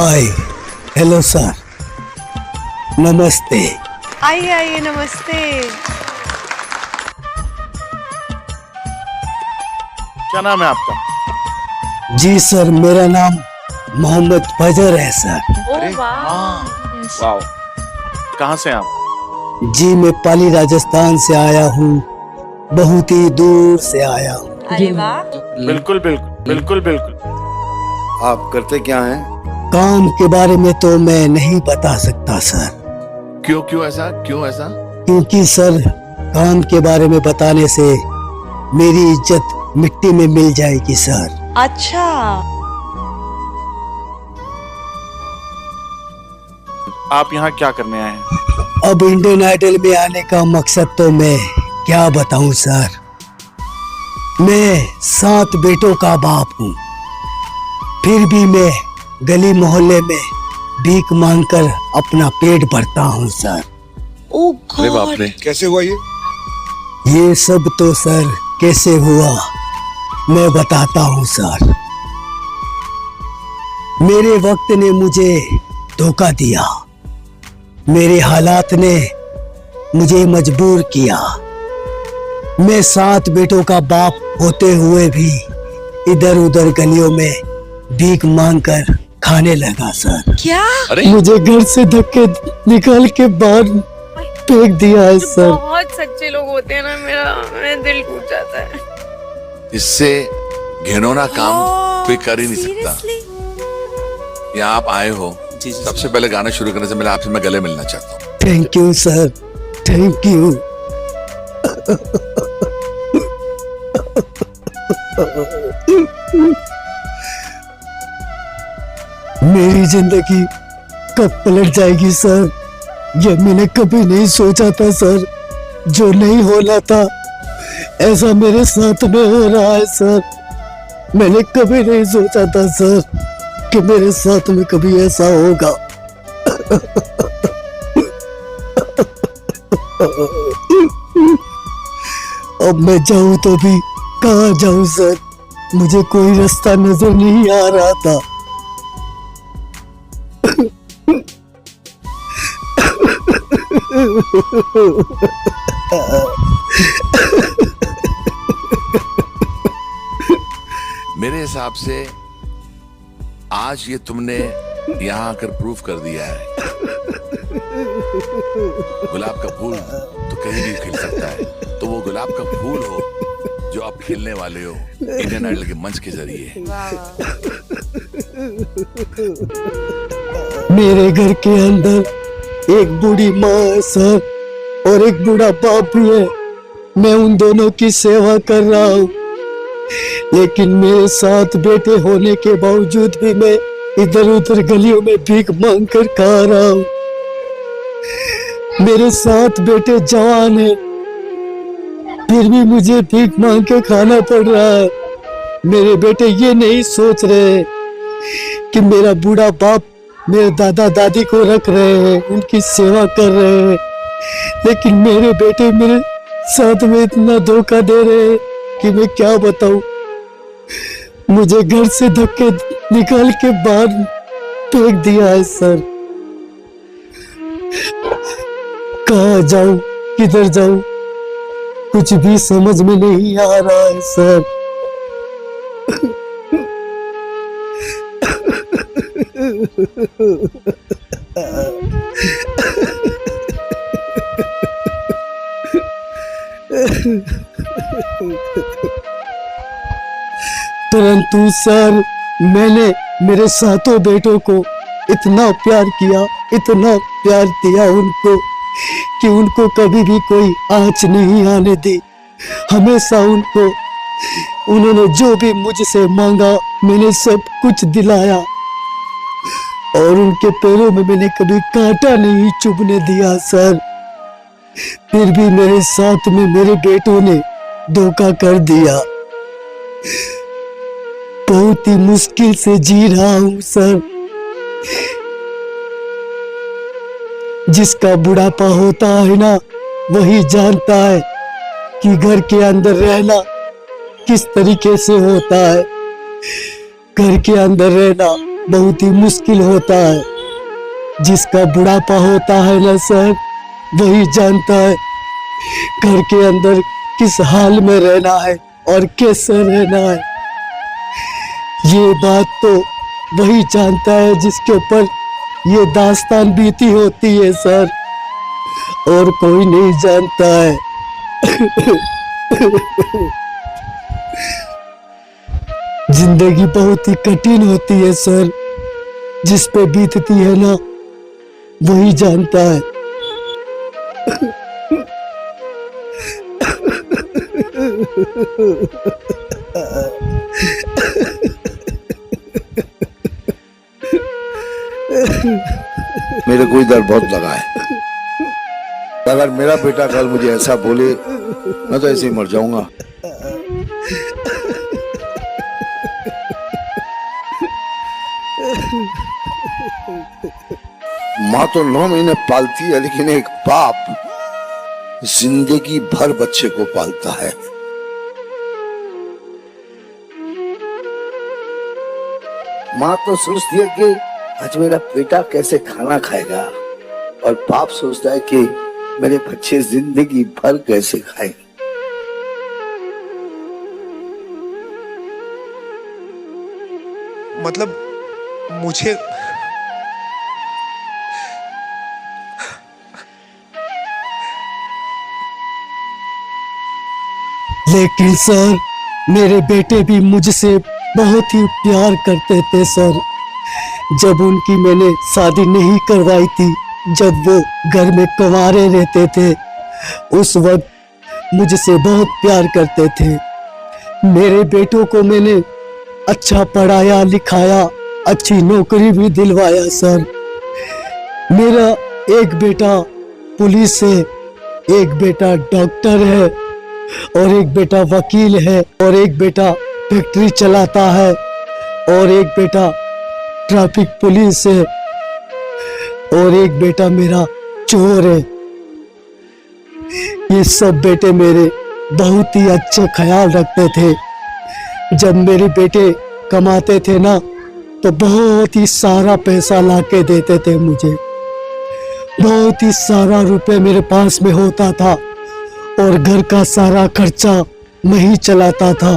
हाय, hello sir, नमस्ते। आइए आइए, नमस्ते। क्या नाम है आपका? जी सर, मेरा नाम मोहम्मद फजर है सर। अरे वाह, कहाँ से आप? जी मैं पाली राजस्थान से आया हूँ, बहुत ही दूर से आया हूँ। अरे वाह। बिल्कुल बिल्कुल बिल्कुल बिल्कुल। आप करते क्या हैं? काम के बारे में तो मैं नहीं बता सकता सर, क्यों ऐसा? क्योंकि सर काम के बारे में बताने से मेरी इज्जत मिट्टी में मिल जाएगी सर। अच्छा, आप यहाँ क्या करने आए हैं? अब इंडियन आइडल में आने का मकसद तो मैं क्या बताऊं सर। मैं 7 बेटों का बाप हूँ, फिर भी मैं गली मोहल्ले में भीख मांगकर अपना पेट भरता हूँ सर। ओ अरे बाप गॉड। रे, कैसे हुआ ये? ये सब तो सर कैसे हुआ मैं बताता हूँ सर। मेरे वक्त ने मुझे धोखा दिया, मेरे हालात ने मुझे मजबूर किया। मैं 7 बेटों का बाप होते हुए भी इधर उधर गलियों में भीख मांगकर खाने लगा सर। क्या? मुझे घर से धक्के निकाल के बाहर फेंक दिया है सर। बहुत सच्चे लोग होते हैं ना, मेरा दिल टूट जाता है। इससे घिनौना काम कोई कर ही नहीं सकता। यहाँ आप आए हो, सबसे पहले गाना शुरू करने से पहले आपसे मैं गले मिलना चाहता हूँ। Thank you sir, thank you. मेरी जिंदगी कब पलट जाएगी सर, ये मैंने कभी नहीं सोचा था सर। जो नहीं होना था ऐसा मेरे साथ में हो रहा है सर। मैंने कभी नहीं सोचा था सर कि मेरे साथ में कभी ऐसा होगा। अब मैं जाऊं तो भी कहाँ जाऊं सर, मुझे कोई रास्ता नजर नहीं आ रहा था। मेरे हिसाब से आज ये तुमने यहाँ आकर प्रूफ कर दिया है, गुलाब का फूल तो कहीं भी खिल सकता है। तो वो गुलाब का फूल हो जो आप खिलने वाले हो इंडियन आइडल के मंच के जरिए। मेरे घर के अंदर एक बूढ़ी माँ है सर और एक बूढ़ा बाप भी है। मैं उन दोनों की सेवा कर रहा हूँ, लेकिन मेरे 7 बेटे होने के बावजूद भी मैं इधर उधर गलियों में भीख मांग कर खा रहा हूँ। मेरे 7 बेटे जवान हैं, फिर भी मुझे भीख मांग के खाना पड़ रहा है। मेरे बेटे ये नहीं सोच रहे कि मेरा बूढ़ा बाप मेरे दादा दादी को रख रहे हैं, उनकी सेवा कर रहे हैं, लेकिन मेरे बेटे मेरे साथ में इतना धोखा दे रहे हैं कि मैं क्या बताऊं। मुझे घर से धक्के निकाल के बाहर फेंक दिया है सर। कहाँ जाऊं, किधर जाऊं, कुछ भी समझ में नहीं आ रहा है सर। परंतु सर मैंने मेरे 7 बेटों को इतना प्यार किया, इतना प्यार दिया उनको कि उनको कभी भी कोई आँच नहीं आने दी। हमेशा उनको उन्होंने जो भी मुझसे मांगा मैंने सब कुछ दिलाया और उनके पैरों में मैंने कभी कांटा नहीं चुभने दिया सर। फिर भी मेरे साथ में मेरे बेटों ने धोखा कर दिया। बहुत ही मुश्किल से जी रहा हूं सर। जिसका बुढ़ापा होता है ना वही जानता है कि घर के अंदर रहना किस तरीके से होता है। घर के अंदर रहना बहुत ही मुश्किल होता है। जिसका बुढ़ापा होता है ना सर, वही जानता है घर के अंदर किस हाल में रहना है और कैसे रहना है। ये बात तो वही जानता है जिसके ऊपर ये दास्तान बीती होती है सर, और कोई नहीं जानता है। जिंदगी बहुत ही कठिन होती है सर, जिस पे बीतती है ना वही जानता है। मेरे को इधर बहुत लगा है। अगर मेरा बेटा कल मुझे ऐसा बोले, मैं तो ऐसे ही मर जाऊंगा। माँ तो 9 महीने पालती है, लेकिन एक बाप जिंदगी भर बच्चे को पालता है। माँ तो सोचती है कि आज मेरा बेटा कैसे खाना खाएगा, और बाप सोचता है कि मेरे बच्चे जिंदगी भर कैसे खाएंगे। मतलब मुझे लेकिन सर मेरे बेटे भी मुझसे बहुत ही प्यार करते थे सर। जब उनकी मैंने शादी नहीं करवाई थी, जब वो घर में कुंवारे रहते थे, उस वक्त मुझसे बहुत प्यार करते थे। मेरे बेटों को मैंने अच्छा पढ़ाया लिखाया, अच्छी नौकरी भी दिलवाया सर। मेरा एक बेटा पुलिस है, एक बेटा डॉक्टर है, और एक बेटा वकील है, और एक बेटा फैक्ट्री चलाता है, और एक बेटा ट्रैफिक पुलिस है, और एक बेटा मेरा चोर है। ये सब बेटे मेरे बहुत ही अच्छे ख्याल रखते थे। जब मेरे बेटे कमाते थे ना, तो बहुत ही सारा पैसा लाके देते थे मुझे। बहुत ही सारा रुपए मेरे पास में होता था, और घर का सारा खर्चा मैं ही चलाता था।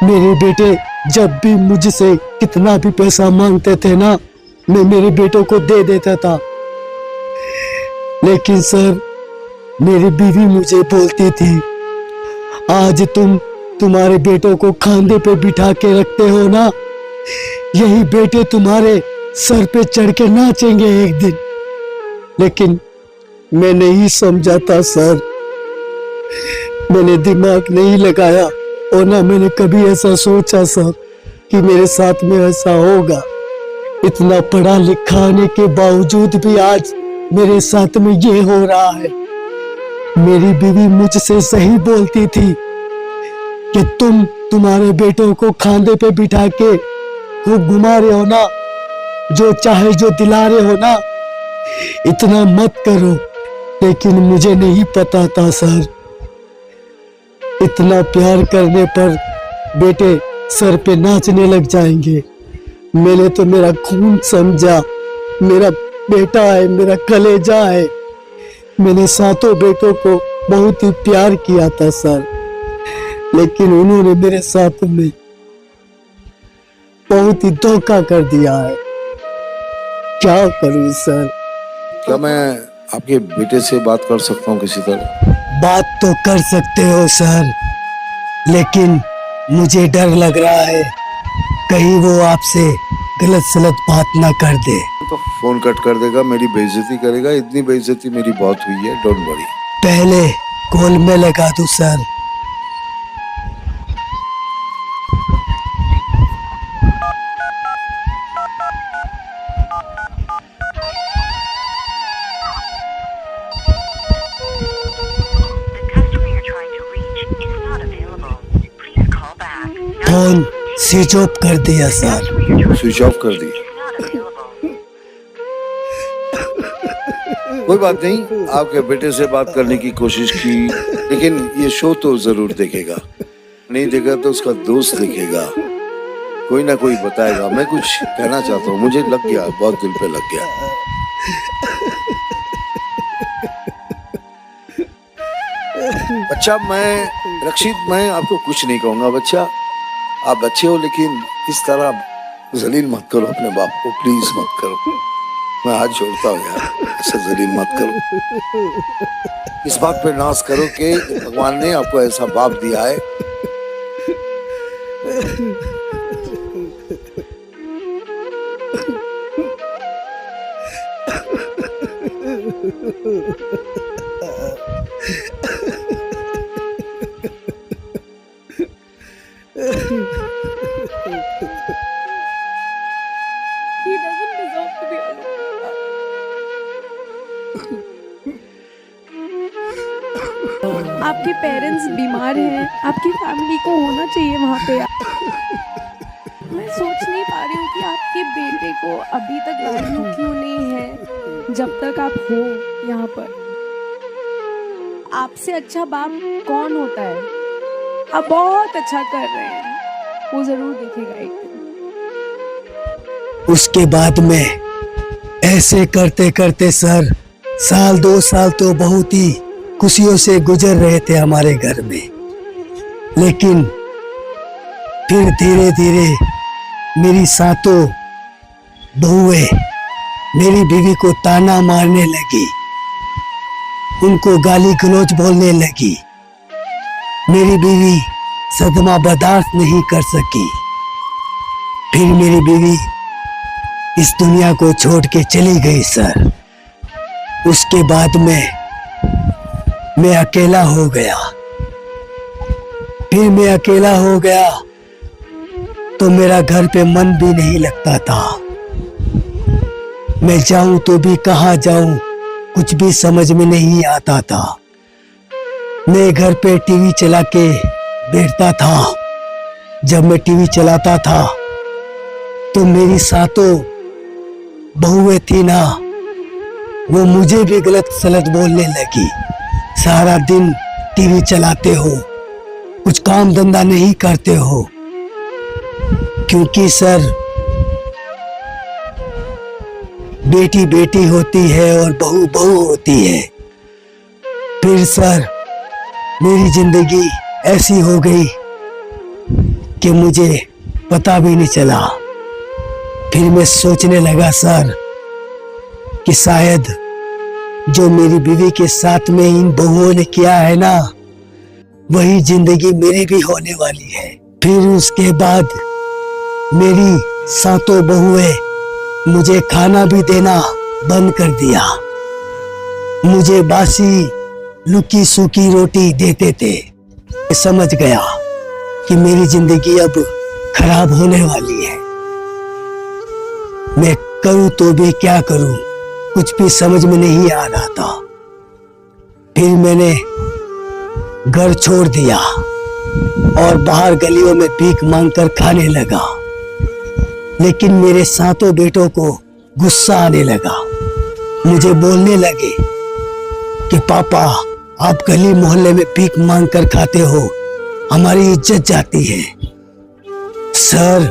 मेरे बेटे जब भी मुझसे कितना भी पैसा मांगते थे ना, मैं मेरे बेटों को दे देता था। लेकिन सर मेरी बीवी मुझे बोलती थी, आज तुम तुम्हारे बेटों को खांधे पे बिठा के रखते हो ना, यही बेटे तुम्हारे सर पे चढ़ के नाचेंगे एक दिन। लेकिन मैं नहीं समझा था सर, मैंने दिमाग नहीं लगाया, और ना मैंने कभी ऐसा सोचा सर कि मेरे साथ में ऐसा होगा। इतना पढ़ा लिखा होने के बावजूद भी आज मेरे साथ में ये हो रहा है। मेरी बीवी मुझसे सही बोलती थी कि तुम तुम्हारे बेटों को खांधे पे बिठा के खूब घुमा रहे हो ना, जो चाहे जो दिला रहे हो ना, इतना मत करो। लेकिन मुझे नहीं पता था सर, इतना प्यार करने पर बेटे सर पे नाचने लग जाएंगे। मैंने तो मेरा खून समझा, मेरा बेटा है, मेरा कलेजा है। मैंने सातों बेटों को बहुत ही प्यार किया था सर, लेकिन उन्होंने मेरे साथ में बहुत ही धोखा कर दिया है। क्या करूं सर? क्या मैं आपके बेटे से बात कर सकता हूँ किसी तरह? बात तो कर सकते हो सर, लेकिन मुझे डर लग रहा है कहीं वो आपसे गलत सलत बात ना कर दे। तो फोन कट कर देगा, मेरी बेइज्जती करेगा। इतनी बेइज्जती मेरी बहुत हुई है, डोंट वरी। पहले कॉल में लगा दूं सर? फोन स्विच ऑफ कर दिया सर। स्विच ऑफ कर दी? कोई बात नहीं, आपके बेटे से बात करने की कोशिश की, लेकिन ये शो तो जरूर देखेगा। नहीं देखा तो उसका दोस्त देखेगा, कोई ना कोई बताएगा। मैं कुछ कहना चाहता हूँ, मुझे लग गया, बहुत दिल पे लग गया। बच्चा, मैं रक्षित, मैं आपको कुछ नहीं कहूंगा। बच्चा, आप बच्चे हो, लेकिन इस तरह जलील मत करो अपने बाप को, प्लीज मत करो। मैं हाथ जोड़ता हूँ यार, ऐसा जलील मत करो। इस बात पे नाज करो कि भगवान ने आपको ऐसा बाप दिया है। He doesn't deserve to be alone. आपके पेरेंट्स बीमार हैं, आपकी फैमिली को होना चाहिए वहाँ पे। मैं सोच नहीं पा रही हूँ कि आपके बेटे को अभी तक वैल्यू क्यों नहीं है जब तक आप हो यहाँ पर। आपसे अच्छा बाप कौन होता है? आप बहुत अच्छा कर रहे हैं, वो जरूर देखेगा एक दिन। उसके बाद में ऐसे करते करते सर, साल 2 साल तो बहुत ही खुशियों से गुजर रहे थे हमारे घर में। लेकिन फिर धीरे धीरे मेरी सातों बहुएं मेरी बीवी को ताना मारने लगी, उनको गाली गलौज बोलने लगी। मेरी बीवी सदमा बर्दाश्त नहीं कर सकी। फिर मेरी बीवी इस दुनिया को छोड़ के चली गई सर। उसके बाद में मैं अकेला हो गया। फिर मैं अकेला हो गया तो मेरा घर पे मन भी नहीं लगता था। मैं जाऊं तो भी कहाँ जाऊं, कुछ भी समझ में नहीं आता था। मैं घर पे टीवी चला के बैठता था। जब मैं टीवी चलाता था तो मेरी सातों बहुएं थी ना, वो मुझे भी गलत सलत बोलने लगी। सारा दिन टीवी चलाते हो, कुछ काम धंधा नहीं करते हो। क्योंकि सर, बेटी बेटी होती है और बहू बहू होती है। फिर सर, मेरी जिंदगी ऐसी हो गई कि मुझे पता भी नहीं चला। फिर मैं सोचने लगा सर कि शायद जो मेरी बीवी के साथ में इन बहुओं ने किया है ना, वही जिंदगी मेरी भी होने वाली है। फिर उसके बाद मेरी सातों बहुएं मुझे खाना भी देना बंद कर दिया। मुझे बासी लुकी सूखी रोटी देते थे। मैं समझ गया कि मेरी जिंदगी अब खराब होने वाली है। मैं करूं तो भी क्या करूं, कुछ भी समझ में नहीं आ रहा था। फिर मैंने घर छोड़ दिया और बाहर गलियों में भीख मांगकर खाने लगा। लेकिन मेरे सातों बेटों को गुस्सा आने लगा। मुझे बोलने लगे कि पापा, आप गली मोहल्ले में भीख मांगकर खाते हो, हमारी इज्जत जाती है। सर,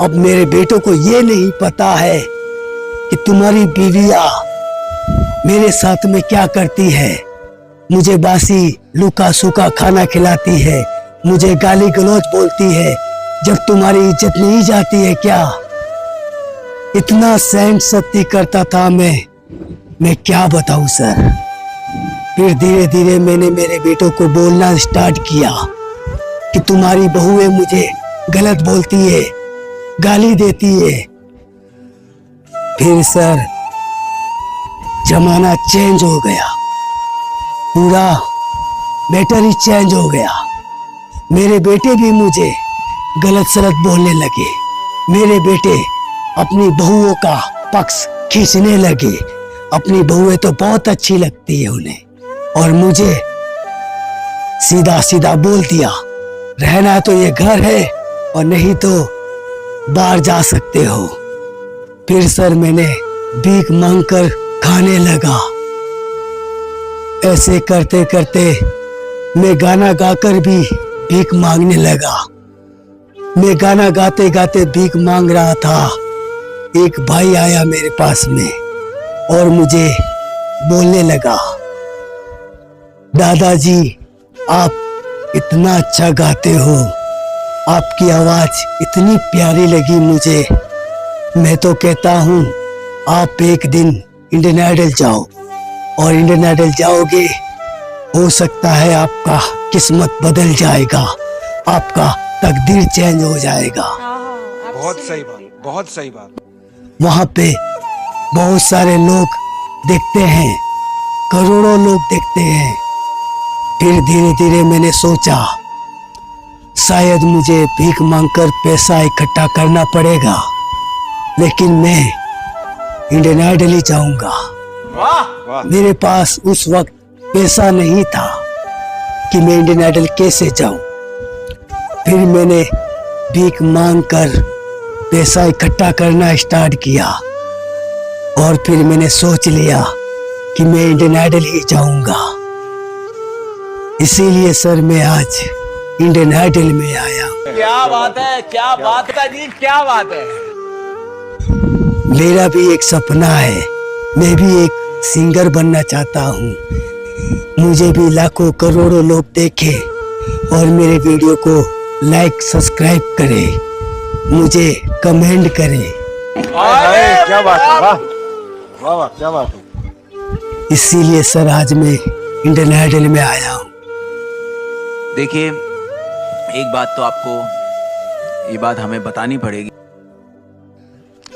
अब मेरे बेटों को ये नहीं पता है कि तुम्हारी बीवियां मेरे साथ में क्या करती है। मुझे बासी लुका सूखा खाना खिलाती है, मुझे गाली गलौज बोलती है। जब तुम्हारी इज्जत नहीं जाती है क्या? इतना सहन शक्ति करता था मैं क्या बताऊं सर। फिर धीरे धीरे मैंने मेरे बेटों को बोलना स्टार्ट किया कि तुम्हारी बहुएं मुझे गलत बोलती है, गाली देती है। फिर सर, जमाना चेंज हो गया, पूरा मैटर ही चेंज हो गया। मेरे बेटे भी मुझे गलत सलत बोलने लगे। मेरे बेटे अपनी बहुओं का पक्ष खींचने लगे। अपनी बहुएं तो बहुत अच्छी लगती है उन्हें, और मुझे सीधा सीधा बोल दिया, रहना तो ये घर है और नहीं तो बाहर जा सकते हो। फिर सर, मैंने भीख मांगकर खाने लगा। ऐसे करते करते मैं गाना गाकर भी भीख मांगने लगा। मैं गाना गाते गाते भीख मांग रहा था। एक भाई आया मेरे पास में और मुझे बोलने लगा, दादाजी आप इतना अच्छा गाते हो, आपकी आवाज इतनी प्यारी लगी मुझे। मैं तो कहता हूँ आप एक दिन इंडियन आइडल जाओ, और इंडियन आइडल जाओगे, हो सकता है आपका किस्मत बदल जाएगा, आपका तकदीर चेंज हो जाएगा। बहुत सही बात, बहुत सही बात। वहां पे बहुत सारे लोग देखते हैं, करोड़ों लोग देखते हैं। फिर धीरे धीरे मैंने सोचा शायद मुझे भीख मांगकर पैसा इकट्ठा करना पड़ेगा, लेकिन मैं इंडियन आइडल ही जाऊंगा। वाह। मेरे पास उस वक्त पैसा नहीं था कि मैं इंडियन आइडल कैसे जाऊं। फिर मैंने भीख मांगकर पैसा इकट्ठा करना स्टार्ट किया, और फिर मैंने सोच लिया कि मैं इंडियन आइडल ही जाऊंगा। इसीलिए सर मैं आज इंडियन आइडल में आया। क्या बात है, क्या बात है जी, क्या बात है। मेरा भी एक सपना है, मैं भी एक सिंगर बनना चाहता हूँ। मुझे भी लाखों करोड़ों लोग देखें और मेरे वीडियो को लाइक सब्सक्राइब करें, मुझे कमेंट करें। अरे क्या बात है, वाह वाह वाह, क्या बात है। इसीलिए सर आज मैं इंडियन आइडल में आया हूँ। देखिए, एक बात तो आपको ये बात हमें बतानी पड़ेगी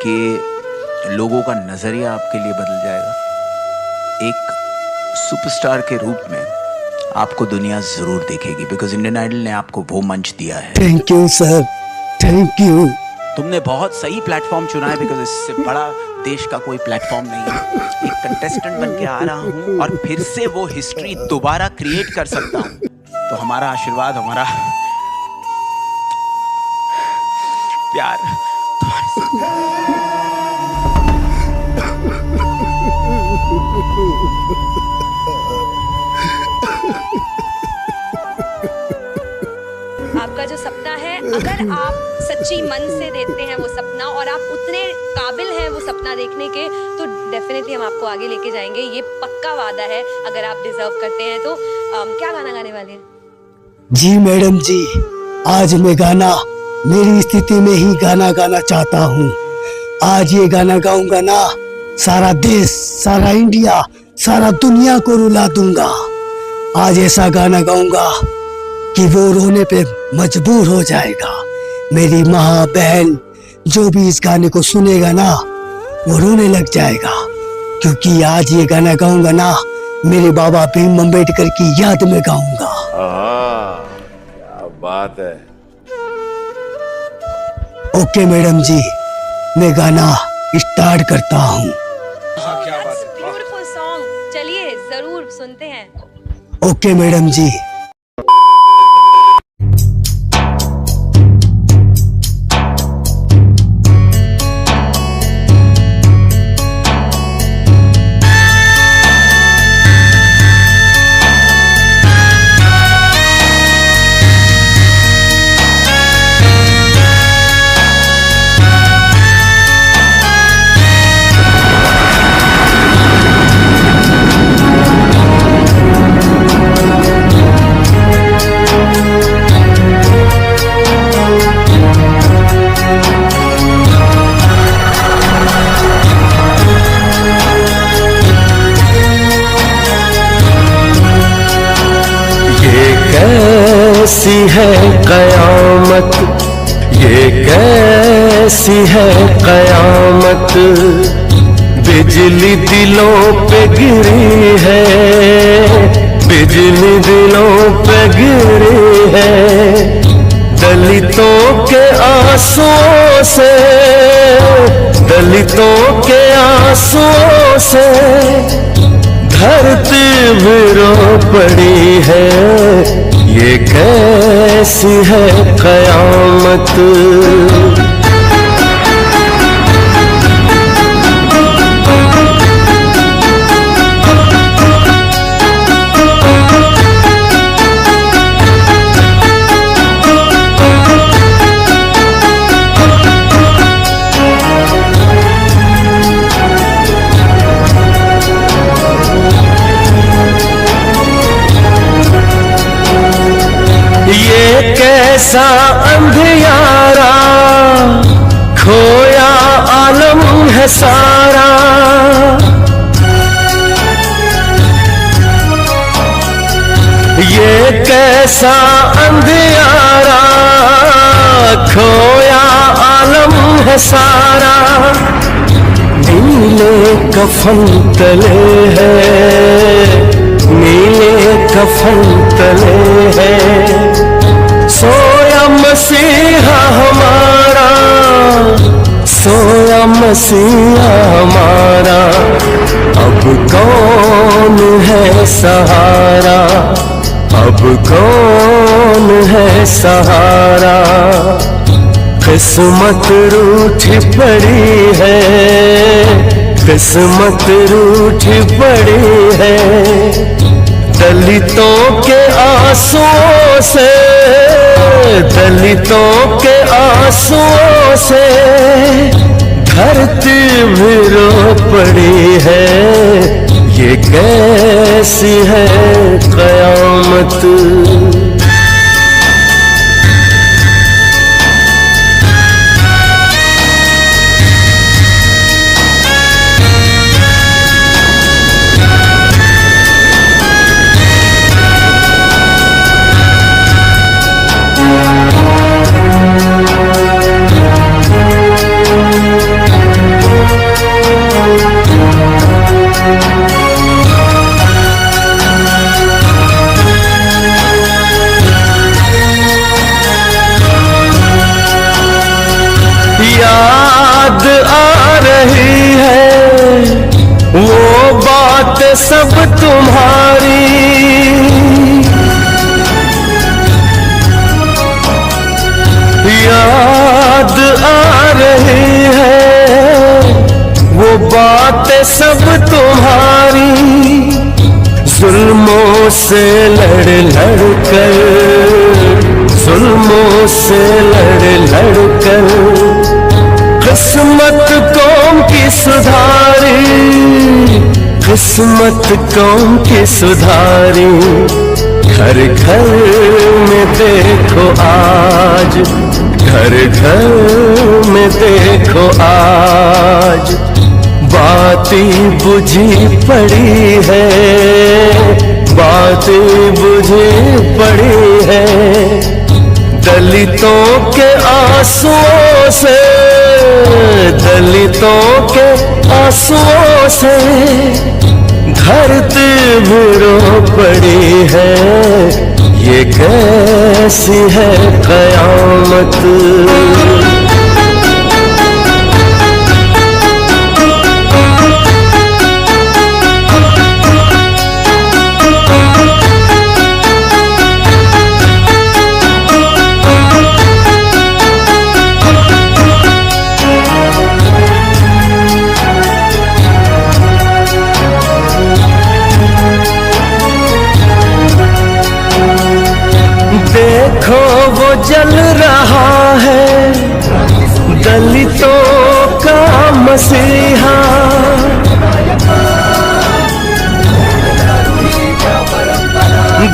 कि लोगों का नजरिया आपके लिए बदल जाएगा। एक सुपरस्टार के रूप में आपको दुनिया जरूर देखेगी, बिकॉज इंडियन आइडल ने आपको वो मंच दिया है। Thank you sir, thank you. तुमने बहुत सही प्लेटफॉर्म चुना है, बिकॉज इससे बड़ा देश का कोई प्लेटफॉर्म नहीं है। एक कंटेस्टेंट बन के आ रहा हूँ और फिर से वो हिस्ट्री दोबारा क्रिएट कर सकता हूँ। तो हमारा आशीर्वाद, हमारा प्यार तुम्हारे साथ। आपका जो सपना है, अगर आप सच्ची मन से देते हैं वो सपना, और आप उतने काबिल हैं वो सपना देखने के, तो डेफिनेटली हम आपको आगे लेके जाएंगे। ये पक्का वादा है। अगर आप डिजर्व करते हैं तो क्या गाना गाने वाले हैं? जी मैडम जी, आज मैं गाना मेरी स्थिति में ही गाना गाना चाहता हूँ। आज ये गाना गाऊंगा ना, सारा देश, सारा इंडिया, सारा दुनिया को रुला दूंगा। आज ऐसा गाना गाऊंगा कि वो रोने पे मजबूर हो जाएगा। मेरी माँ, बहन, जो भी इस गाने को सुनेगा ना, वो रोने लग जाएगा, क्योंकि आज ये गाना गाऊंगा ना, मेरे बाबा भीम अम्बेडकर की याद में गाऊंगा। क्या बात है। ओके मैडम जी, मैं गाना स्टार्ट करता हूँ। क्या बात है। ब्यूटीफुल सॉन्ग, चलिए जरूर सुनते हैं। ओके मैडम जी। कैसी है कयामत, ये कैसी है कयामत, बिजली दिलों पे गिरी है, बिजली दिलों पे गिरी है। दलितों के आंसुओं से, दलितों के आंसुओं से धरती भी रो पड़ी है। ये कैसी है कयामत। कैसा अंधियारा, खोया आलम है सारा। ये कैसा अंधियारा, खोया आलम है सारा। नीले कफन तले है, नीले कफन तले है, सोया मसीहा हमारा, सोया मसीहा हमारा। अब कौन है सहारा, अब कौन है सहारा। किस्मत रूठी पड़ी है, किस्मत रूठी पड़ी है। दलितों के आंसुओं से, दलितों के आंसुओं से धरती भी रो पड़ी है। ये कैसी है कयामत। याद आ रही है वो बात सब तुम्हारी, याद आ रही है वो बात सब तुम्हारी। जुल्मों से लड़ लड़ कर, जुल्मों से लड़ लड़ कर किस्मत कौम की सुधारी, किस्मत कौम की सुधारी। घर घर में देखो आज, घर घर में देखो आज बातें बुझी पड़ी है, बातें बुझी पड़ी है। दलितों के आंसुओं से, दलितों के आंसुओं से धरती भी रो पड़ी है। ये कैसी है कयामत। देखो वो जल रहा है दलितों का मसीहा।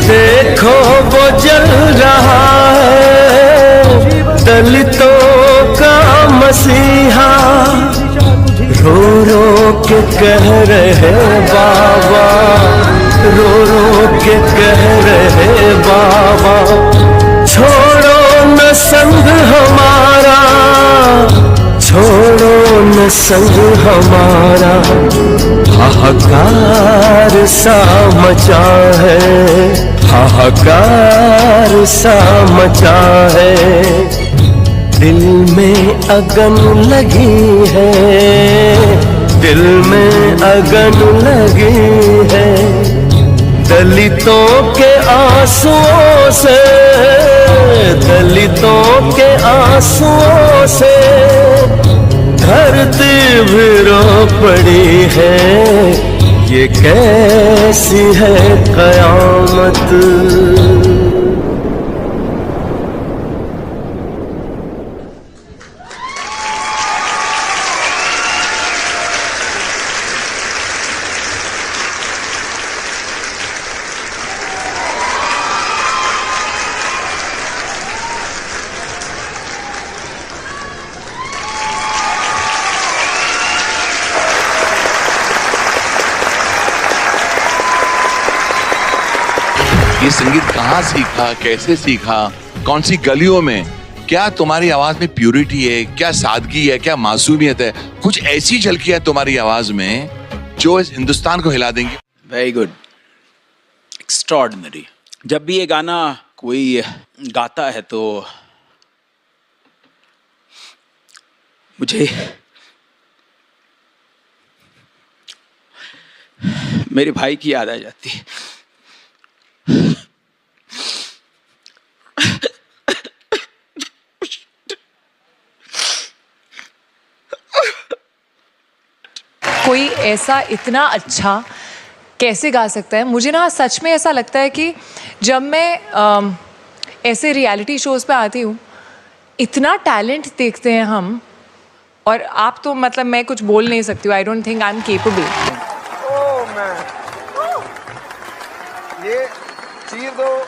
देखो वो जल रहा है दलितों का मसीहा। रो रो के कह रहे बाबा, रो रो के कह रहे बाबा, छोड़ो न संग हमारा, छोड़ो न संग हमारा। हाहाकार सा मचा है, हाहाकार सा मचा है। दिल में अगन लगी है, दिल में अगन लगी है। दलितों के आंसुओं से, दलितों के आंसुओं से धरती भी रो पड़ी है। ये कैसी है कयामत। ये संगीत कहाँ सीखा, कैसे सीखा, कौन सी गलियों में? क्या तुम्हारी आवाज में प्यूरिटी है, क्या सादगी है, क्या मासूमियत है? कुछ ऐसी झलकी है तुम्हारी आवाज में जो इस हिंदुस्तान को हिला देंगी। Very good, extraordinary. जब भी ये गाना कोई गाता है तो मुझे मेरे भाई की याद आ जाती है। कोई ऐसा इतना अच्छा कैसे गा सकता है? मुझे ना सच में ऐसा लगता है कि जब मैं ऐसे रियलिटी शोज़ पे आती हूँ, इतना टैलेंट देखते हैं हम, और आप तो मतलब मैं कुछ बोल नहीं सकती हूँ। I don't think I am capable. ये चीर दो